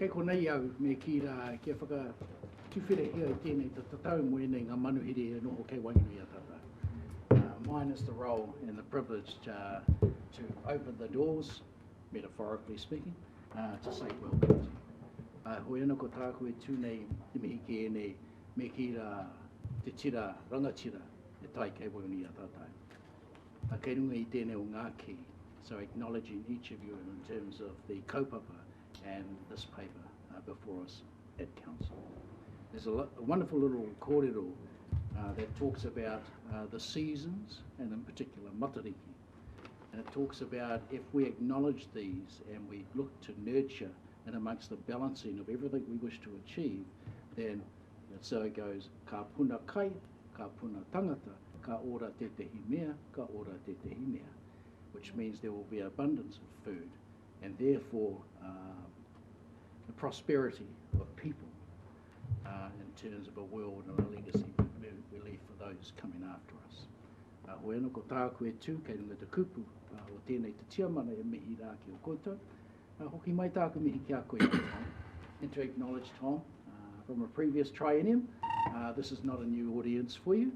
Kei kona iau me ki rā kia whaka tuwhire hea I tēnei te tatau mo enei ngā manuhiri e noho kei wainui a tata. Mine is the role and the privilege to open the doors, metaphorically speaking, to say welcome to you. Hoi ana ko tāku e tūnei te mihi ki enei me ki rā te tira, rangatira, e tai kei wainui a tātai. Kei runga I tēnei o ngā ki, so acknowledging each of you in terms of the kaupapa and this paper before us at Council. There's a wonderful little kōrero that talks about the seasons, and in particular matariki. And it talks about if we acknowledge these and we look to nurture and amongst the balancing of everything we wish to achieve, then so it goes, ka puna kai, ka puna tangata, ka ora te tehi mea, ka ora te tehi mea, which means there will be abundance of food and therefore the prosperity of people in terms of a world and a legacy we leave for those coming after us. Hoi ana ko tāku e tū, kei runga te kupu o tēnei te tiamana e mihi rā ki o koutou. Hoki mai tāku mihi ki a koe Tom. And to acknowledge Tom from a previous triennium, this is not a new audience for you,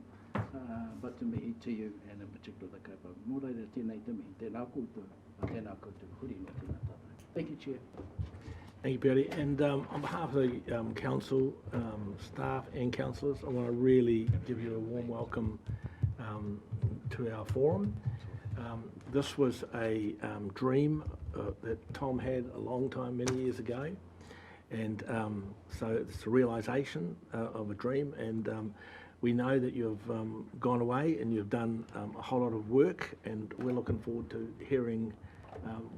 but to mihi to you and in particular the kaupapa. Mō reira tēnei te mihi, tēnā koutou, tēnā koutou, huri no tēnā tātou. Thank you, Chair. Thank you, Bertie. And on behalf of the council, staff and councillors, I want to really give you a warm welcome to our forum. This was a dream that Tom had a long time, many years ago. And so it's a realisation of a dream. And we know that you've gone away and you've done a whole lot of work, and we're looking forward to hearing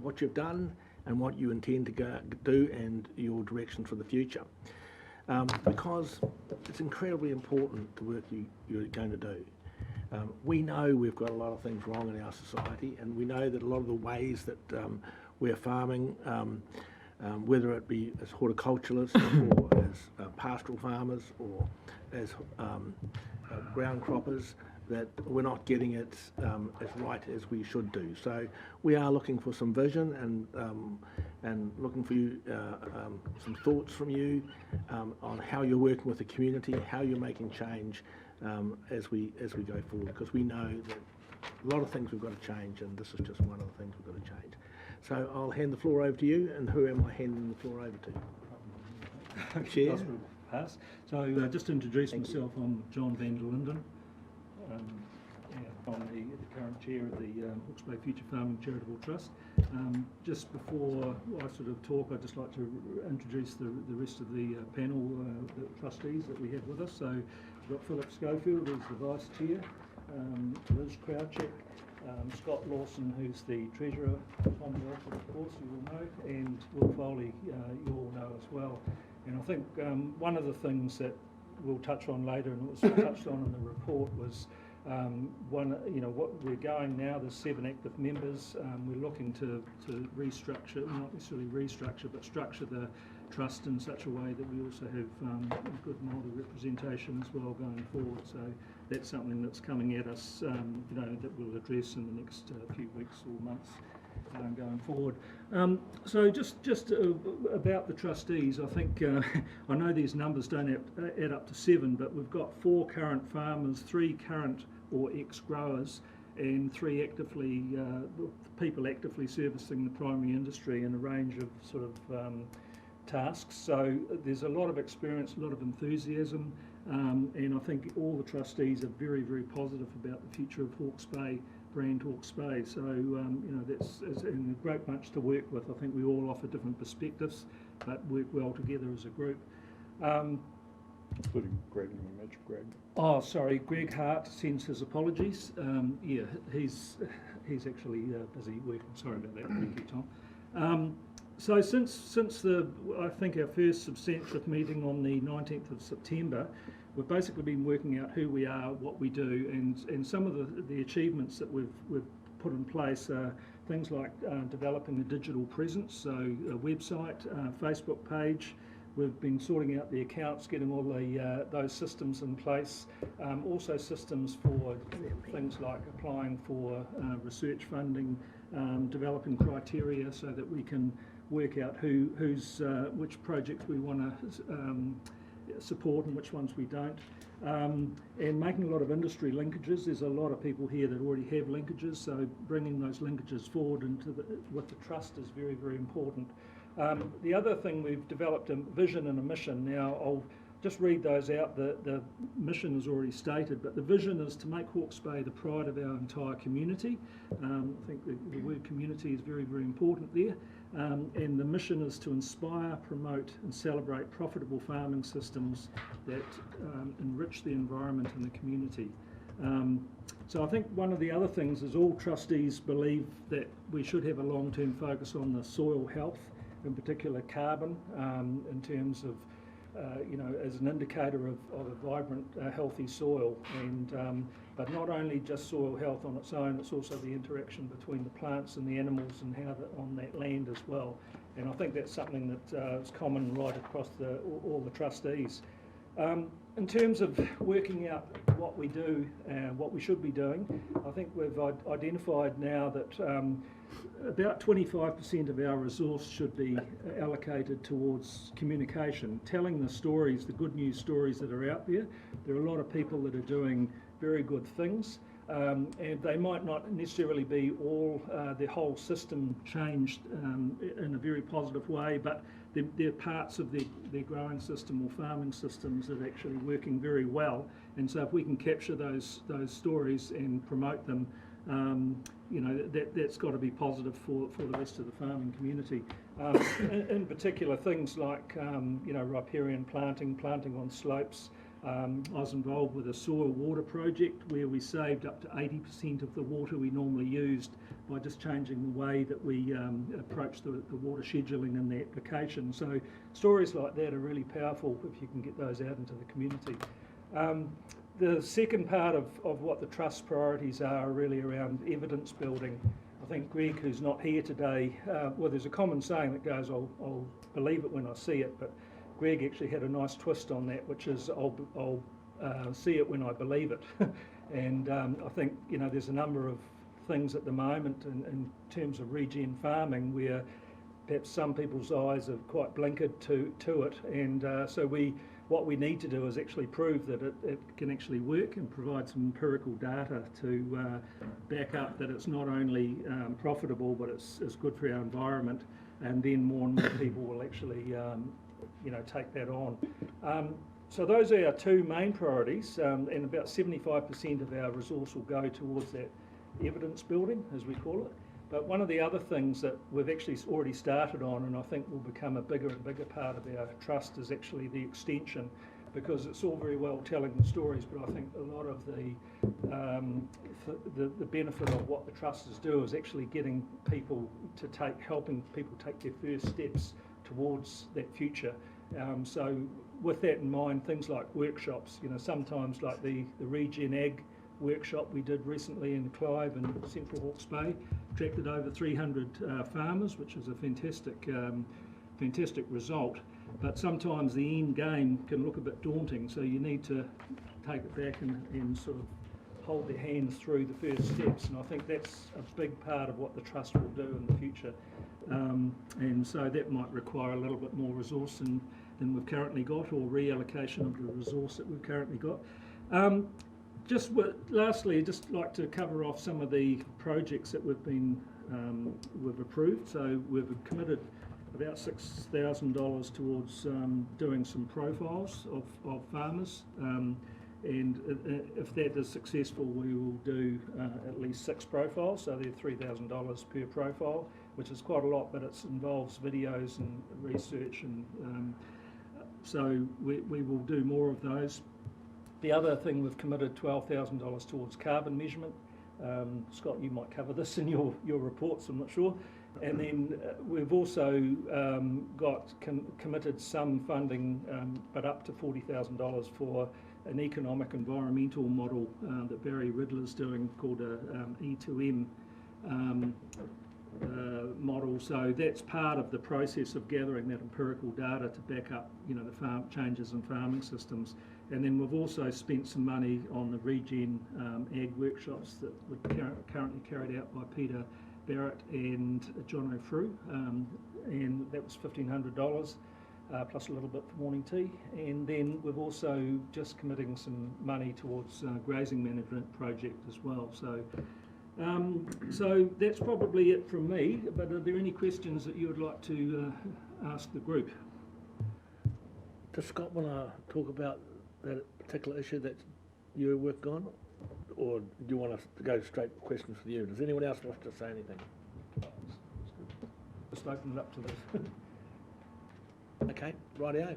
what you've done and what you intend to do and your direction for the future. Because it's incredibly important the work you're going to do. We know we've got a lot of things wrong in our society, and we know that a lot of the ways that we're farming, whether it be as horticulturalists or as pastoral farmers or as ground croppers, that we're not getting it as right as we should do. So we are looking for some vision and looking for you some thoughts from you on how you're working with the community, how you're making change as we go forward, because we know that a lot of things we've got to change, and this is just one of the things we've got to change. So I'll hand the floor over to you, and who am I handing the floor over to? Chair? Pass. So just to introduce myself, I'm John van der Linden. I'm the current chair of the Hawke's Bay Future Farming Charitable Trust. Just before I sort of talk, I'd just like to introduce the rest of the panel, the trustees that we have with us. So we've got Philip Schofield, who's the vice chair, Liz Crouchick, Scott Lawson, who's the treasurer, Tom Walford, of course, you all know, and Will Foley, you all know as well. And I think one of the things that we'll touch on later, and it was touched on in the report, was what we're going now, there's 7 active members. We're looking to restructure, not necessarily restructure, but structure the trust in such a way that we also have a good Māori representation as well going forward. So that's something that's coming at us, that we'll address in the next few weeks or months going forward. So just about the trustees, I think I know these numbers don't add up to 7, but we've got 4 current farmers, 3 current or ex-growers, and 3 actively people actively servicing the primary industry in a range of sort of tasks. So there's a lot of experience, a lot of enthusiasm, and I think all the trustees are very, very positive about the future of Hawke's Bay, brand Hawke's Bay. So that's a great bunch to work with. I think we all offer different perspectives, but work well together as a group. Including Greg, and we mentioned Greg. Oh, sorry, Greg Hart sends his apologies. Yeah, he's actually busy working. Sorry about that. Thank you, Tom. So since I think our first substantive meeting on the 19th of September, we've basically been working out who we are, what we do, and some of the achievements that we've put in place are things like developing a digital presence, so a website, Facebook page. We've been sorting out the accounts, getting all those systems in place. Also systems for things like applying for research funding, developing criteria so that we can work out which projects we want to support and which ones we don't. And making a lot of industry linkages. There's a lot of people here that already have linkages, so bringing those linkages forward with the trust is very, very important. The other thing, we've developed a vision and a mission. Now, I'll just read those out. The mission is already stated, but the vision is to make Hawke's Bay the pride of our entire community. I think the word community is very, very important there. And the mission is to inspire, promote and celebrate profitable farming systems that enrich the environment and the community. So I think one of the other things is all trustees believe that we should have a long-term focus on the soil health, in particular carbon, in terms of as an indicator of a vibrant, healthy soil. And but not only just soil health on its own, it's also the interaction between the plants and the animals and how on that land as well. And I think that's something that is common right across all the trustees. In terms of working out what we do and what we should be doing, I think we've identified now that about 25% of our resource should be allocated towards communication, telling the stories, the good news stories that are out there. There are a lot of people that are doing very good things, and they might not necessarily be all the whole system changed in a very positive way, but they're parts of their growing system or farming systems that are actually working very well. And so if we can capture those stories and promote them, that's got to be positive for the rest of the farming community. In particular, things like riparian planting on slopes. I was involved with a soil water project where we saved up to 80% of the water we normally used by just changing the way that we approach the water scheduling in the application. So stories like that are really powerful if you can get those out into the community. The second part of what the Trust's priorities are really around evidence building. I think Greg, who's not here today, well, there's a common saying that goes, I'll believe it when I see it, but Greg actually had a nice twist on that, which is I'll see it when I believe it. And I think there's a number of things at the moment in terms of regen farming where perhaps some people's eyes are quite blinkered to it, and so what we need to do is actually prove that it can actually work and provide some empirical data to back up that it's not only profitable but it's good for our environment, and then more and more people will actually take that on. So those are our two main priorities, and about 75% of our resource will go towards that evidence building, as we call it. But one of the other things that we've actually already started on, and I think will become a bigger and bigger part of our trust, is actually the extension, because it's all very well telling the stories, but I think a lot of the benefit of what the trustees do is actually getting people to helping people take their first steps towards that future. So with that in mind, things like workshops, sometimes like the Regen Ag workshop we did recently in Clive and Central Hawke's Bay, attracted over 300 farmers, which is a fantastic result. But sometimes the end game can look a bit daunting, so you need to take it back and sort of hold their hands through the first steps, and I think that's a big part of what the Trust will do in the future. And so that might require a little bit more resource than we've currently got, or reallocation of the resource that we've currently got. Lastly, I'd just like to cover off some of the projects that we've approved. So we've committed about $6,000 towards doing some profiles of farmers, and if that is successful, we will do at least 6 profiles. So they're $3,000 per profile, which is quite a lot, but it involves videos and research, and so we will do more of those. The other thing, we've committed $12,000 towards carbon measurement. Scott, you might cover this in your reports, I'm not sure. And then we've also committed some funding, but up to $40,000 for an economic environmental model that Barry Riddler's doing, called a E2M model. So that's part of the process of gathering that empirical data to back up, the changes in farming systems. And then we've also spent some money on the Regen Ag workshops that were currently carried out by Peter Barrett and John O'Frew, and that was $1,500 plus a little bit for morning tea. And then we've also just committing some money towards grazing management project as well. So that's probably it from me, but are there any questions that you would like to ask the group? Does Scott want to talk about that particular issue that you're working on? Or do you want us to go straight to questions for you? Does anyone else want to say anything? Just open it up to this. Okay, rightio.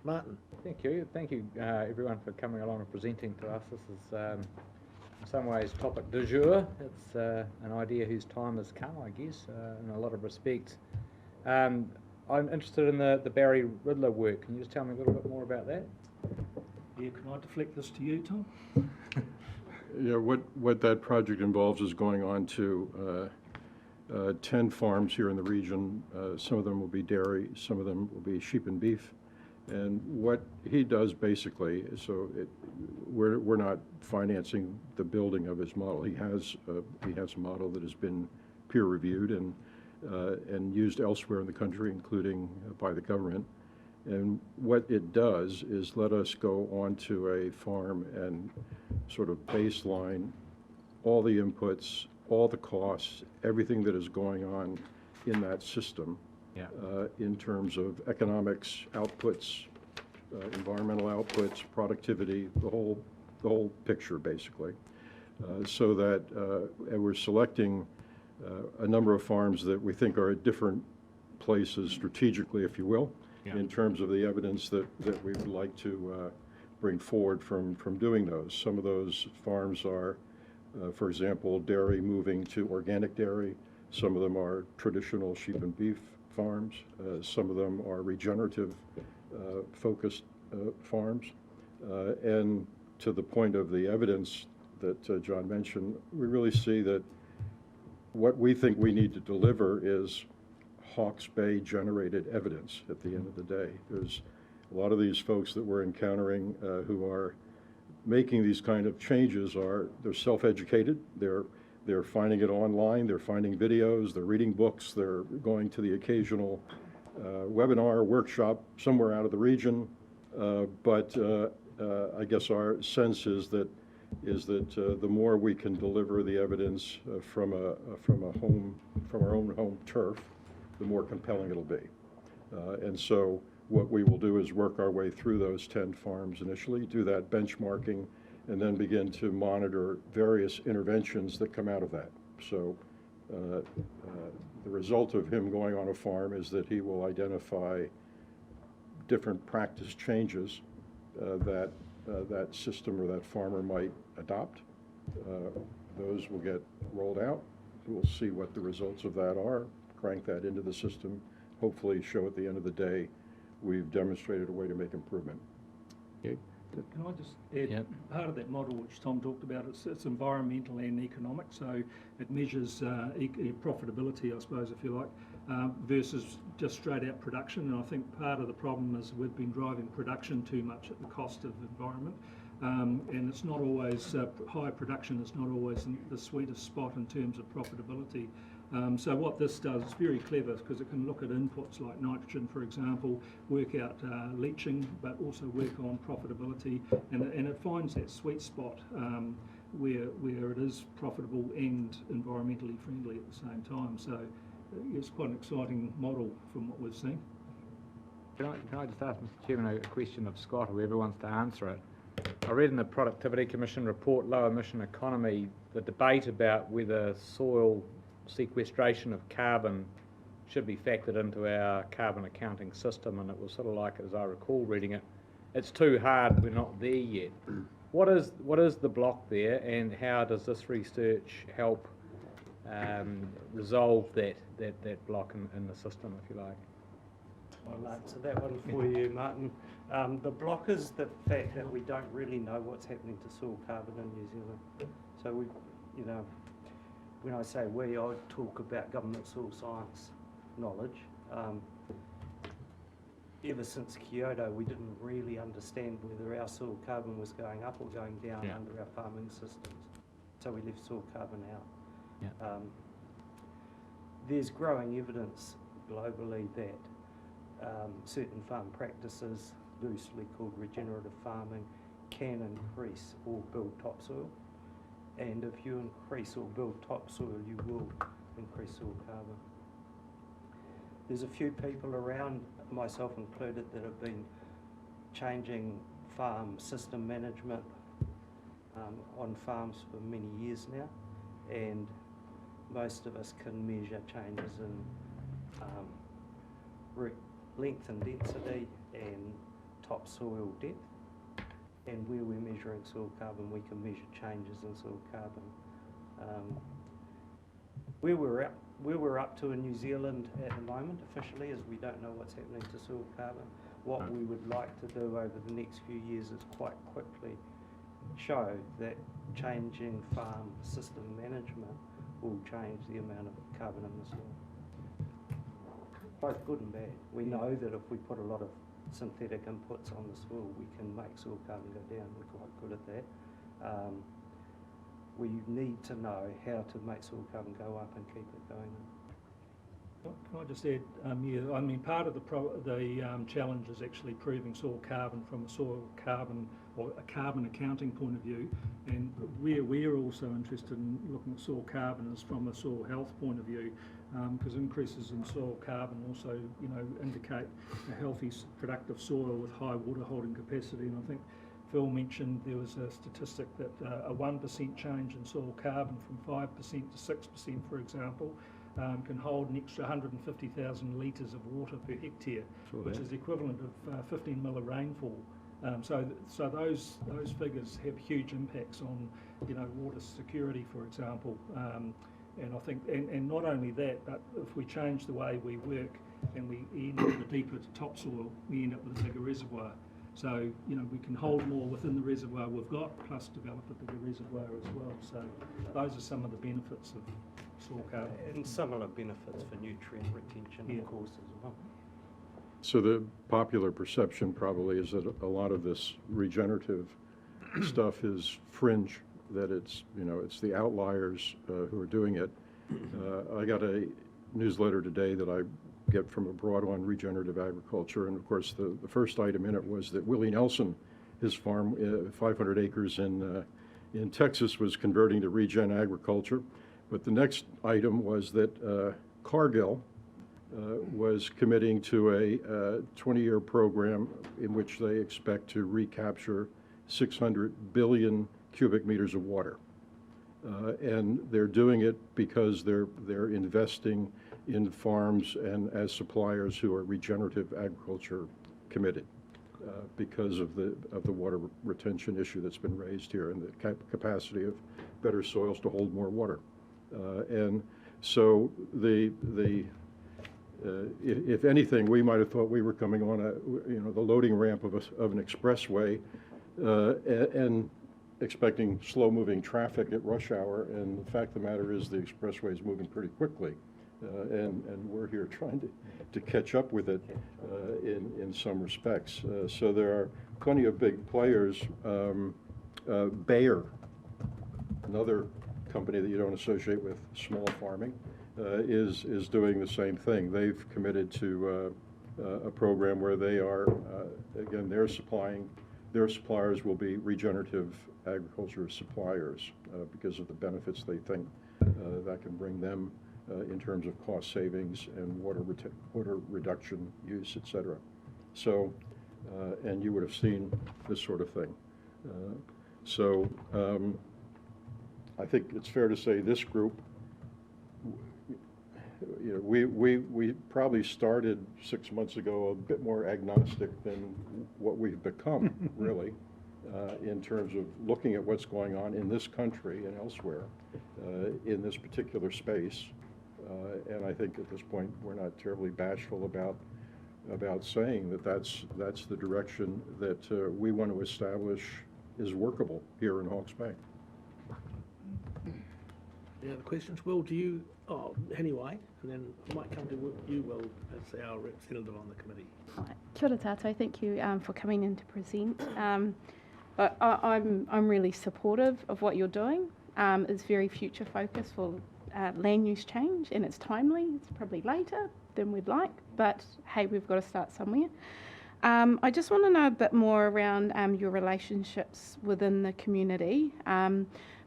Martin. Thank you. Thank you, everyone, for coming along and presenting to us. This is, in some ways, topic du jour. It's an idea whose time has come, I guess, in a lot of respects. I'm interested in the Barry Riddler work. Can you just tell me a little bit more about that? Yeah, can I deflect this to you, Tom? Yeah, what that project involves is going on to 10 farms here in the region. Some of them will be dairy, some of them will be sheep and beef. And what he does basically, we're not financing the building of his model. He has a model that has been peer reviewed and used elsewhere in the country, including by the government. And what it does is let us go onto a farm and sort of baseline all the inputs, all the costs, everything that is going on in that system. Yeah. In terms of economics, outputs, environmental outputs, productivity, the whole picture basically. So that and we're selecting a number of farms that we think are at different places strategically, if you will, in terms of the evidence that we would like to bring forward from doing those. Some of those farms are, for example, dairy moving to organic dairy. Some of them are traditional sheep and beef farms. Some of them are regenerative focused farms. And to the point of the evidence that John mentioned, we really see that what we think we need to deliver is Hawke's Bay generated evidence at the end of the day. There's a lot of these folks that we're encountering who are making these kind of changes they're self-educated, they're finding it online, they're finding videos, they're reading books, they're going to the occasional webinar, workshop somewhere out of the region. But I guess our sense is that the more we can deliver the evidence from our own home turf, the more compelling it'll be. And so what we will do is work our way through those 10 farms initially, do that benchmarking, and then begin to monitor various interventions that come out of that. So the result of him going on a farm is that he will identify different practice changes that that system or that farmer might adopt. Those will get rolled out. We'll see what the results of that are, crank that into the system, hopefully show at the end of the day we've demonstrated a way to make improvement. You. Can I just add, Yep. part of that model which Tom talked about, it's environmental and economic, so it measures profitability, I suppose, if you like, versus just straight out production. And I think part of the problem is we've been driving production too much at the cost of the environment. And it's not always, high production is not always the sweetest spot in terms of profitability. So what this does, it's very clever because it can look at inputs like nitrogen, for example, work out leaching, but also work on profitability, and it finds that sweet spot where it is profitable and environmentally friendly at the same time. So it's quite an exciting model from what we've seen. Can I just ask Mr. Chairman a question of Scott, whoever wants to answer it? I read in the Productivity Commission report, Low Emission Economy, the debate about whether soil sequestration of carbon should be factored into our carbon accounting system, and it was sort of like, as I recall reading it, it's too hard, we're not there yet. What is the block there, and how does this research help resolve that block in the system, if you like? I'll answer that one for you, Martin. The block is the fact that we don't really know what's happening to soil carbon in New Zealand. So we, when I say we, I talk about government soil science knowledge. Ever since Kyoto, we didn't really understand whether our soil carbon was going up or going down under our farming systems. So we left soil carbon out. Yeah. there's growing evidence globally that certain farm practices, loosely called regenerative farming, can increase or build topsoil. And if you increase or build topsoil, you will increase soil carbon. There's a few people around, myself included, that have been changing farm system management on farms for many years now, and most of us can measure changes in length and density and topsoil depth. And where we're measuring soil carbon, we can measure changes in soil carbon. Where we're up to in New Zealand at the moment, officially, is we don't know what's happening to soil carbon. What we would like to do over the next few years is quite quickly show that changing farm system management will change the amount of carbon in the soil. Both good and bad. We know that if we put a lot of synthetic inputs on the soil, we can make soil carbon go down. We're quite good at that. We need to know how to make soil carbon go up and keep it going up. Can I just add, I mean, part of the challenge is actually proving soil carbon from a soil carbon or a carbon accounting point of view, and we're also interested in looking at soil carbon as from a soil health point of view, because increases in soil carbon also, indicate a healthy, productive soil with high water holding capacity. And I think Phil mentioned there was a statistic that a 1% change in soil carbon from 5% to 6%, for example, can hold an extra 150,000 litres of water per hectare, which is the equivalent of 15 mil of rainfall. So those figures have huge impacts on, water security, for example. And I think, and not only that, but if we change the way we work and we end up with a deeper topsoil, we end up with a bigger reservoir. So, we can hold more within the reservoir we've got, plus develop a bigger reservoir as well. So those are some of the benefits of soil carbon. And similar benefits for nutrient retention, of course, as well. So the popular perception probably is that a lot of this regenerative stuff is fringe, that it's the outliers who are doing it. I got a newsletter today that I get from abroad on regenerative agriculture, and of course the first item in it was that Willie Nelson, his farm, 500 acres in Texas, was converting to regen agriculture. But the next item was that Cargill was committing to a 20-year program in which they expect to recapture 600 billion cubic meters of water. And they're doing it because they're investing in farms and as suppliers who are regenerative agriculture committed, because of the water retention issue that's been raised here and the capacity of better soils to hold more water. And so if anything, we might have thought we were coming on the loading ramp of an expressway and expecting slow-moving traffic at rush hour. And the fact of the matter is the expressway is moving pretty quickly, and we're here trying to catch up with it in some respects. So there are plenty of big players. Bayer, another company that you don't associate with small farming, is doing the same thing. They've committed to a program where they are, again, their suppliers will be regenerative agriculture suppliers because of the benefits they think that can bring them in terms of cost savings and water reduction use, etc. So, and you would have seen this sort of thing. So I think it's fair to say this group, we probably started 6 months ago a bit more agnostic than what we've become, really, in terms of looking at what's going on in this country and elsewhere in this particular space. And I think at this point we're not terribly bashful about saying that that's the direction that we want to establish is workable here in Hawke's Bay. Any other questions? Will, do you, anyway, and then I might come to you, Will, as our representative on the committee. Kia ora tātou, thank you for coming in to present. But I'm really supportive of what you're doing. It's very future focused for land use change, and it's timely. It's probably later than we'd like, but hey, we've got to start somewhere. I just want to know a bit more around your relationships within the community,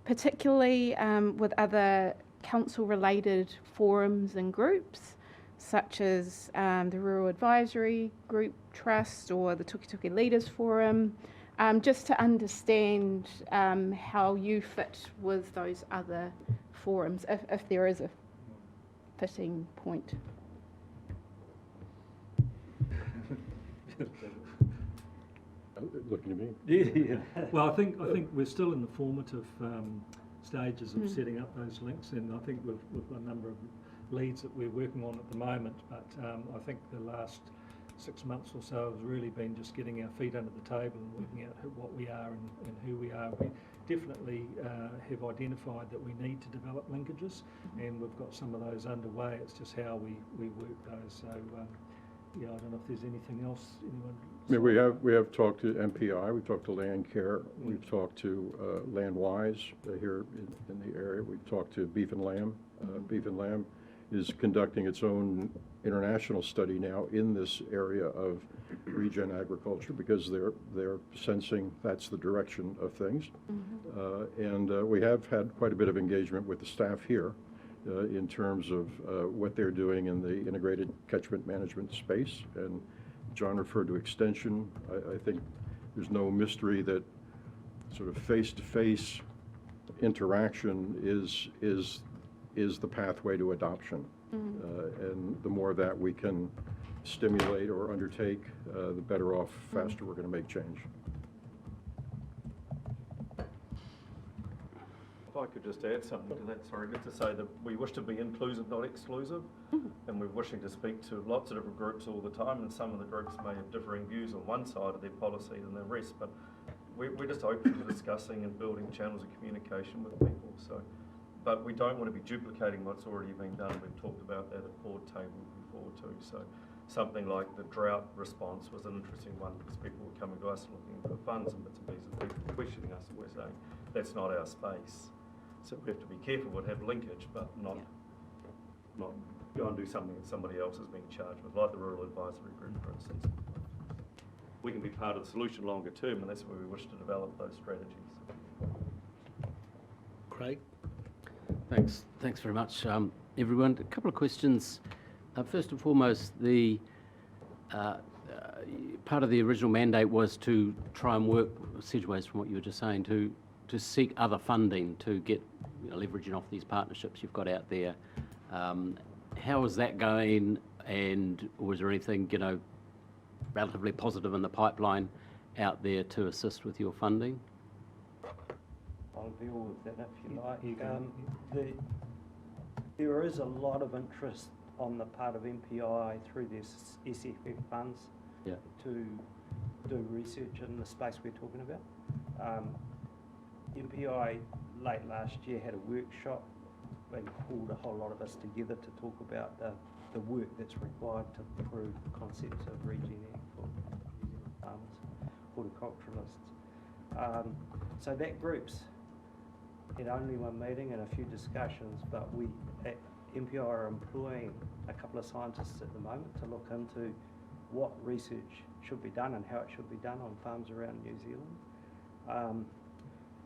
particularly with other council-related forums and groups, such as the Rural Advisory Group Trust or the Tukituki Leaders Forum, just to understand how you fit with those other forums, if there is a fitting point. Looking at me? Yeah. Well, I think we're still in the formative stages of setting up those links, and I think we've got a number of leads that we're working on at the moment. But I think the last 6 months or so has really been just getting our feet under the table and working out what we are and who we are. We definitely have identified that we need to develop linkages, and we've got some of those underway. It's just how we work those. So yeah, I don't know if there's anything else anyone. I mean, we have talked to MPI, we've talked to Land Care, we've talked to Landwise here in the area. We've talked to Beef and Lamb. Beef and Lamb is conducting its own international study now in this area of regen agriculture because they're sensing that's the direction of things. And we have had quite a bit of engagement with the staff here in terms of what they're doing in the integrated catchment management space. And John referred to extension. I think there's no mystery that sort of face-to-face interaction is the pathway to adoption. And the more that we can stimulate or undertake, the better off, faster we're going to make change. If I could just add something to that, sorry, just to say that we wish to be inclusive, not exclusive, and we're wishing to speak to lots of different groups all the time, and some of the groups may have differing views on one side of their policy than the rest, but we're just open to discussing and building channels of communication with people. So, but we don't want to be duplicating what's already been done. We've talked about that at board table before too. So something like the drought response was an interesting one because people were coming to us looking for funds and bits and pieces, people questioning us, and we're saying that's not our space. So we have to be careful, we'd have linkage, but not go and do something that somebody else is being charged with, like the Rural Advisory Group, for instance. We can be part of the solution longer term, and that's where we wish to develop those strategies. Craig? Thanks very much, everyone. A couple of questions. First and foremost, the part of the original mandate was to try and work, segues from what you were just saying, to seek other funding to get leveraging off these partnerships you've got out there. How is that going, and was there anything relatively positive in the pipeline out there to assist with your funding? I'll deal with that if you like. There is a lot of interest on the part of MPI through this SFF funds to do research in the space we're talking about. MPI late last year had a workshop and called a whole lot of us together to talk about the work that's required to prove the concepts of regen ag for New Zealand farmers, horticulturalists. So that group's had only one meeting and a few discussions, but we at MPI are employing a couple of scientists at the moment to look into what research should be done and how it should be done on farms around New Zealand.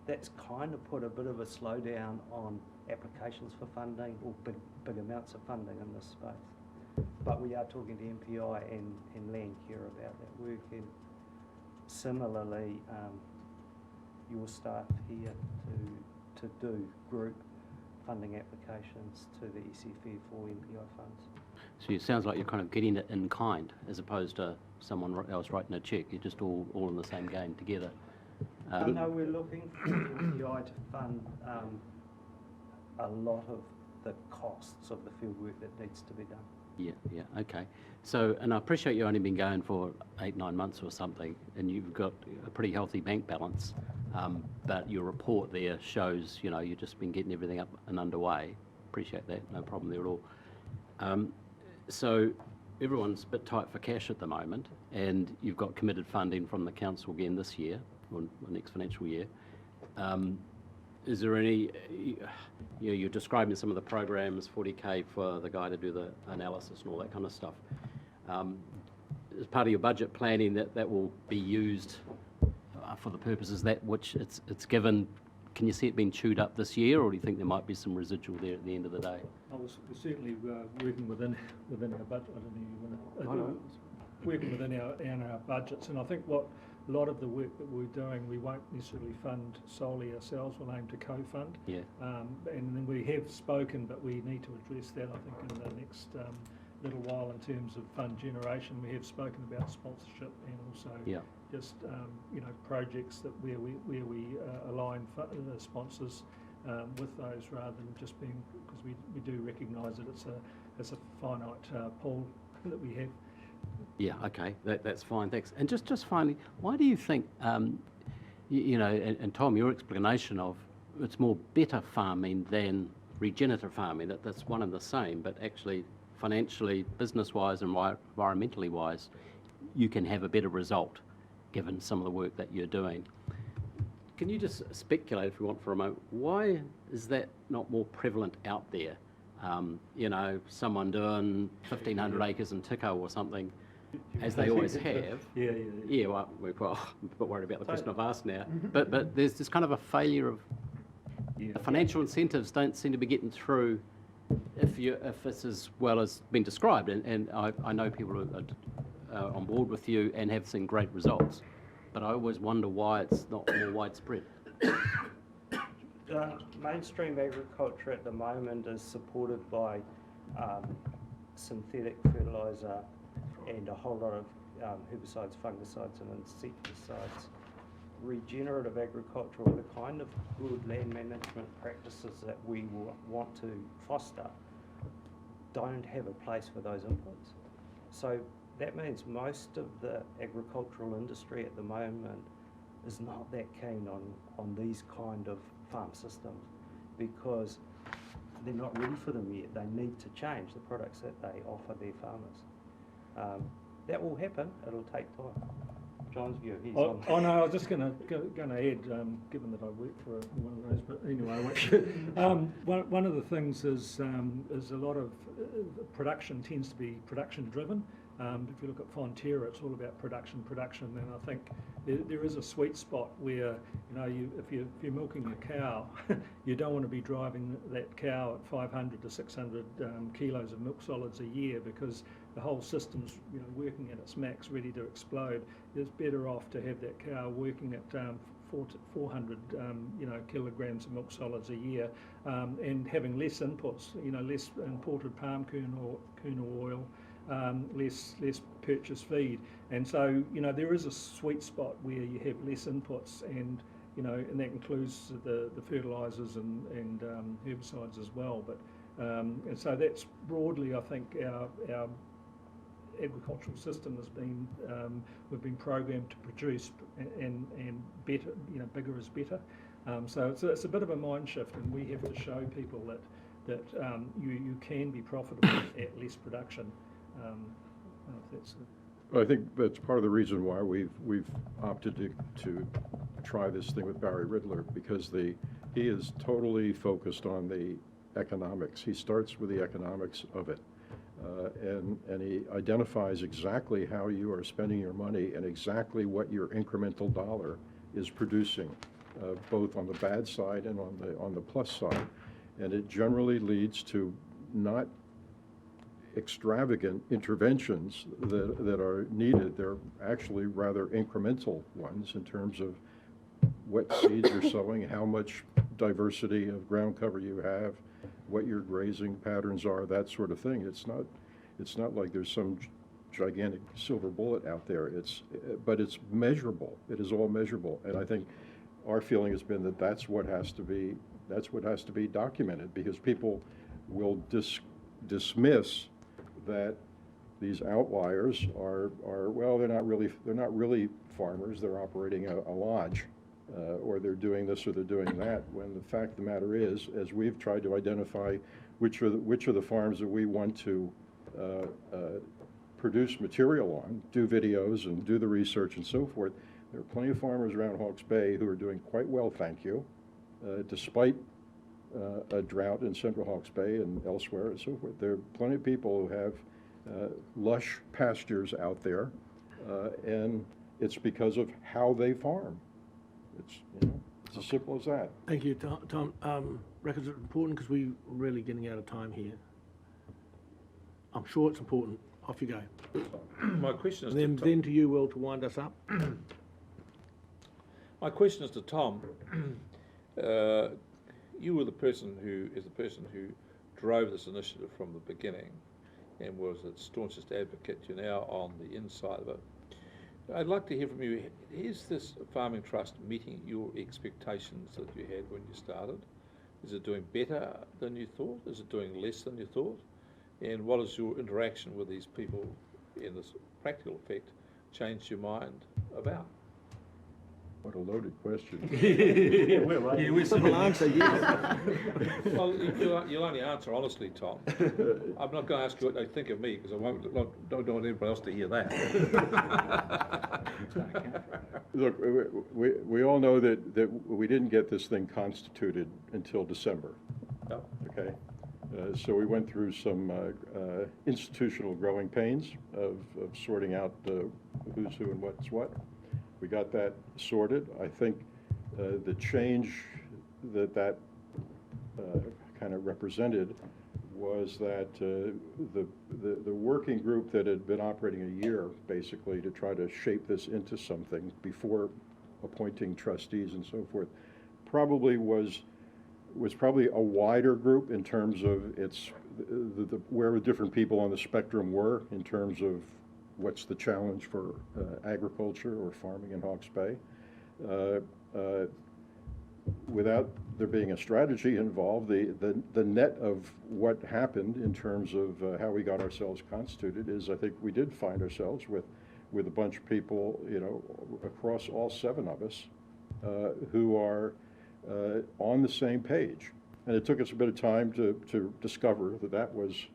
That's kind of put a bit of a slowdown on applications for funding or big amounts of funding in this space. But we are talking to MPI and Land Care about that work, and similarly your staff here to do group funding applications to the SFF or MPI funds. So it sounds like you're kind of getting it in kind as opposed to someone else writing a cheque. You're just all in the same game together. No, we're looking for MPI to fund a lot of the costs of the field work that needs to be done. Yeah, okay. So, and I appreciate you only been going for 8-9 months or something, and you've got a pretty healthy bank balance, but your report there shows, you've just been getting everything up and underway. Appreciate that, no problem there at all. So everyone's a bit tight for cash at the moment, and you've got committed funding from the council again this year, or next financial year. is there any, you're describing some of the programs, 40K for the guy to do the analysis and all that kind of stuff. As part of your budget planning, that will be used for the purposes that which it's given. Can you see it being chewed up this year, or do you think there might be some residual there at the end of the day? We're certainly working within our budget. I don't know you want to working within our budgets, and I think what a lot of the work that we're doing, we won't necessarily fund solely ourselves. We'll aim to co-fund. Yeah. And then we have spoken, but we need to address that, I think, in the next little while in terms of fund generation. We have spoken about sponsorship and also just projects that where we align the sponsors with those, rather than just being, because we do recognise that it's a finite pool that we have. Yeah, okay, that's fine, thanks. And just finally, why do you think, and Tom, your explanation of it's more better farming than regenerative farming, that's one and the same, but actually financially, business-wise and environmentally wise, you can have a better result given some of the work that you're doing. Can you just speculate, if you want, for a moment, why is that not more prevalent out there? Someone doing 1,500 acres in Tico or something, as they always have. Yeah, well, we're a bit worried about the question I've asked now. But there's this kind of a failure of the financial incentives don't seem to be getting through if it's as well as been described. And I know people are on board with you and have seen great results. But I always wonder why it's not more widespread. Mainstream agriculture at the moment is supported by synthetic fertiliser and a whole lot of herbicides, fungicides and insecticides. Regenerative agriculture, or the kind of good land management practices that we want to foster, don't have a place for those inputs. So that means most of the agricultural industry at the moment is not that keen on these kind of farm systems, because they're not ready for them yet. They need to change the products that they offer their farmers. That will happen. It'll take time. John's view. He's on. Oh no, I was just going to add, given that I work for one of those, but anyway, one of the things is a lot of production tends to be production driven. If you look at Fonterra, it's all about production, and I think there is a sweet spot where, if you're milking a cow, you don't want to be driving that cow at 500 to 600 kilos of milk solids a year, because the whole system's working at its max, ready to explode. It's better off to have that cow working at 400 kilograms of milk solids a year, and having less inputs, less imported palm kernel oil, less purchased feed, and so there is a sweet spot where you have less inputs, and and that includes the fertilisers and herbicides as well. But and so that's broadly, I think, our agricultural system has been we've been programmed to produce and better, bigger is better. So it's a bit of a mind shift, and we have to show people that you can be profitable at less production. I think that's part of the reason why we've opted to try this thing with Barry Riddler, because he is totally focused on the economics. He starts with the economics of it, and he identifies exactly how you are spending your money and exactly what your incremental dollar is producing, both on the bad side and on the plus side, and it generally leads to not extravagant interventions that are needed. They're actually rather incremental ones in terms of what seeds you're sowing, how much diversity of ground cover you have, what your grazing patterns are, that sort of thing. It's not like there's some gigantic silver bullet out there. But it's measurable. It is all measurable, and I think our feeling has been that that's what has to be documented, because people will dismiss that these outliers are well, they're not really farmers. They're operating a lodge, or they're doing this or they're doing that. When the fact of the matter is, as we've tried to identify which are the farms that we want to produce material on, do videos and do the research and so forth, there are plenty of farmers around Hawke's Bay who are doing quite well, thank you, despite a drought in Central Hawke's Bay and elsewhere and so forth. There are plenty of people who have lush pastures out there, and it's because of how they farm. It's, it's as simple as that. Thank you, Tom. Records are important because we're really getting out of time here. I'm sure it's important. Off you go. My question is And then to you, Will, to wind us up. My question is to Tom. You were the person who drove this initiative from the beginning and was its staunchest advocate. You're now on the inside of it. I'd like to hear from you. Is this farming trust meeting your expectations that you had when you started? Is it doing better than you thought? Is it doing less than you thought? And what has your interaction with these people in this practical effect changed your mind about? What a loaded question. We're simple answer, yes. Well, you'll only answer honestly, Tom. I'm not going to ask you what they think of me because I don't want anybody else to hear that. Look, we all know that we didn't get this thing constituted until December. Oh. Okay? So we went through some institutional growing pains of sorting out who's who and what's what. We got that sorted. I think the change that kind of represented was that the working group that had been operating a year, basically, to try to shape this into something before appointing trustees and so forth, probably was probably a wider group in terms of where the different people on the spectrum were in terms of what's the challenge for agriculture or farming in Hawke's Bay. Without there being a strategy involved, the net of what happened in terms of how we got ourselves constituted is, I think we did find ourselves with a bunch of people, across all 7 of us, who are on the same page. And it took us a bit of time to discover that was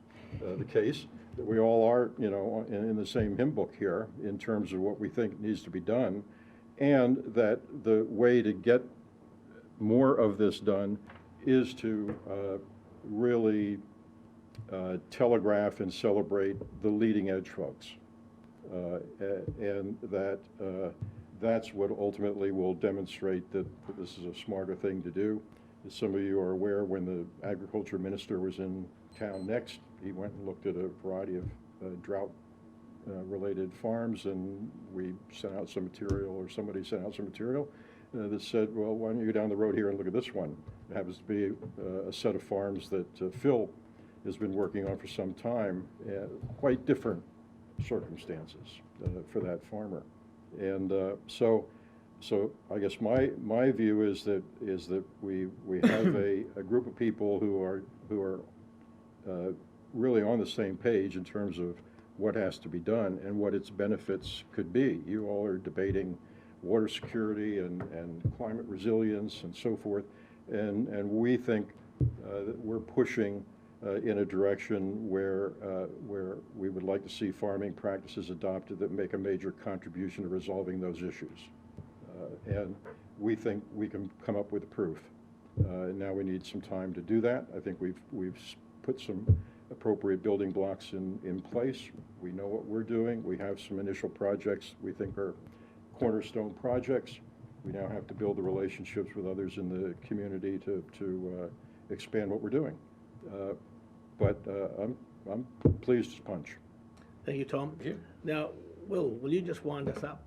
the case, that we all are, in the same hymn book here in terms of what we think needs to be done, and that the way to get more of this done is to really telegraph and celebrate the leading edge folks. And that's what ultimately will demonstrate that this is a smarter thing to do. As some of you are aware, when the agriculture minister was in town next, he went and looked at a variety of drought related farms, and we sent out some material, or somebody sent out some material that said, well, why don't you go down the road here and look at this one? It happens to be a set of farms that Phil has been working on for some time, quite different circumstances for that farmer. And so I guess my view is that we have a group of people who are really on the same page in terms of what has to be done and what its benefits could be. You all are debating water security and climate resilience and so forth, and we think that we're pushing in a direction where we would like to see farming practices adopted that make a major contribution to resolving those issues. And we think we can come up with proof. Now we need some time to do that. I think we've put some appropriate building blocks in place. We know what we're doing. We have some initial projects we think are cornerstone projects. We now have to build the relationships with others in the community to expand what we're doing. But I'm pleased as punch. Thank you, Tom. Thank you. Now, will you just wind us up?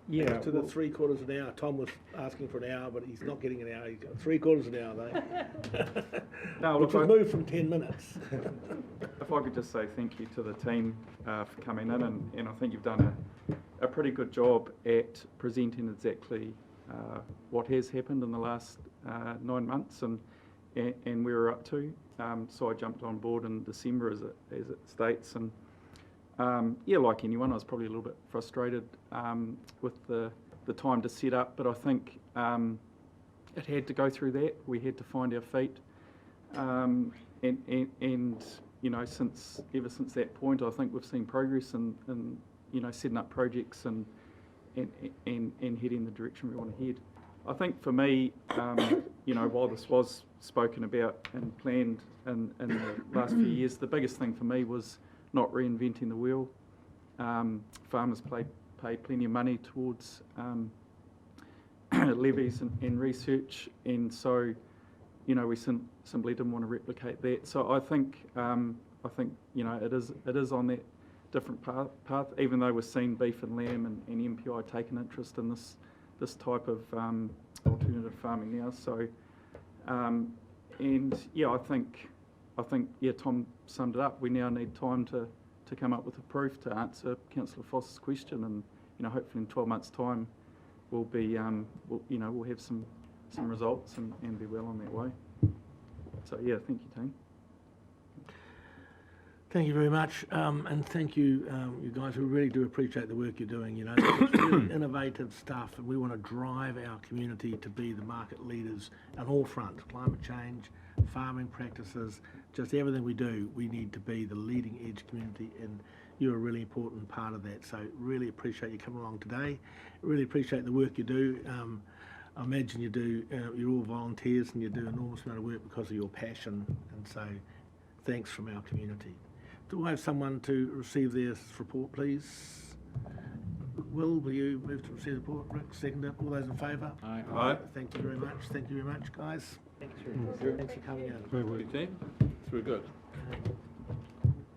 Yeah. To the 3/4 of an hour. Tom was asking for an hour, but he's not getting an hour. He's got 3/4 of an hour, though. No, Which look, was moved from 10 minutes. If I could just say thank you to the team for coming in, and I think you've done a pretty good job at presenting exactly what has happened in the last 9 months and where we're up to. So I jumped on board in December as it states, and yeah, like anyone, I was probably a little bit frustrated with the time to set up, but I think it had to go through that. We had to find our feet, and ever since that point, I think we've seen progress in setting up projects and heading the direction we want to head. I think for me, you know, while this was spoken about and planned in the last few years, the biggest thing for me was not reinventing the wheel. Farmers pay plenty of money towards levies and research, and so, you know, we simply didn't want to replicate that. So I think you know, it is on that different path, even though we're seeing beef and lamb and MPI take an interest in this type of alternative farming now. So and yeah, I think yeah, Tom summed it up. We now need time to come up with a proof to answer Councillor Foss's question, and you know, hopefully in 12 months' time we'll be we'll have some results and be well on that way. So yeah, thank you, team. Thank you very much, and thank you, you guys. We really do appreciate the work you're doing. You know, it's really innovative stuff, and we want to drive our community to be the market leaders on all fronts: climate change, farming practices, just everything we do. We need to be the leading edge community, and you're a really important part of that. So, really appreciate you coming along today. Really appreciate the work you do. I imagine you do. You're all volunteers, and you do an enormous amount of work because of your passion. And so, thanks from our community. Do I have someone to receive this report, please? Will you move to receive the report? Rick, seconder. All those in favour? Aye. Aye. Thank you very much. Thank you very much, guys. Thanks Thanks for coming in. Very well. Team, through good. Okay.